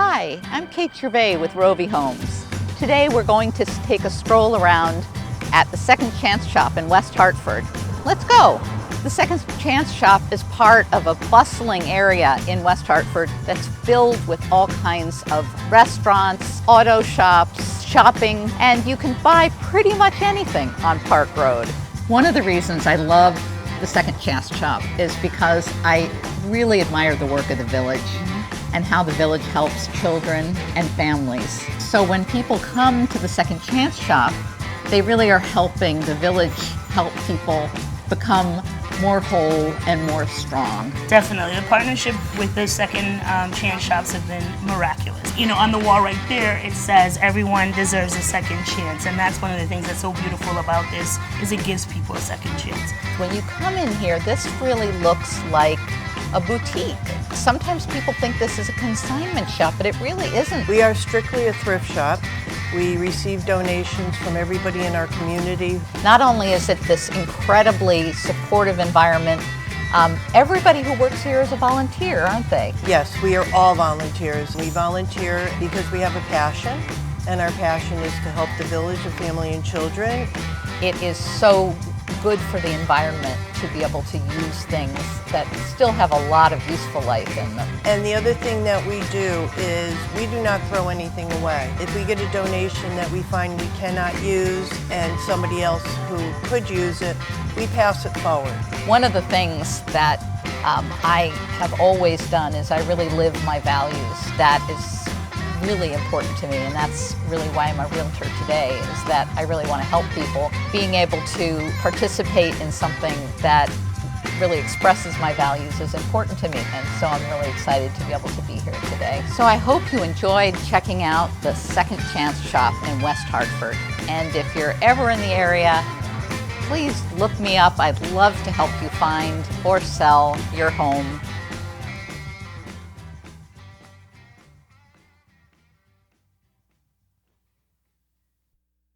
Hi, I'm Kate Gervais with ROVI Homes. Today we're going to take a stroll around at the Second Chance Shop in West Hartford. Let's go! The Second Chance Shop is part of a bustling area in West Hartford that's filled with all kinds of restaurants, auto shops, shopping, and you can buy pretty much anything on Park Road. One of the reasons I love the Second Chance Shop is because I really admire the work of the village and how the village helps children and families. So when people come to the Second Chance Shop, they really are helping the village help people become more whole and more strong. Definitely. The partnership with the Second Chance Shops have been miraculous. You know, on the wall right there, it says everyone deserves a second chance. And that's one of the things that's so beautiful about this, is it gives people a second chance. When you come in here, this really looks like a boutique. Sometimes people think this is a consignment shop, but it really isn't. We are strictly a thrift shop. We receive donations from everybody in our community. Not only is it this incredibly supportive environment, everybody who works here is a volunteer, aren't they? Yes, we are all volunteers. We volunteer because we have a passion, and our passion is to help the village of family and children. It is so good for the environment to be able to use things that still have a lot of useful life in them. And the other thing that we do is we do not throw anything away. If we get a donation that we find we cannot use and somebody else who could use it, we pass it forward. One of the things that I have always done is I really live my values. That is really important to me, and that's really why I'm a realtor today, is that I really want to help people. Being able to participate in something that really expresses my values is important to me, and so I'm really excited to be able to be here today. So I hope you enjoyed checking out the Second Chance Shop in West Hartford, and if you're ever in the area, please look me up. I'd love to help you find or sell your home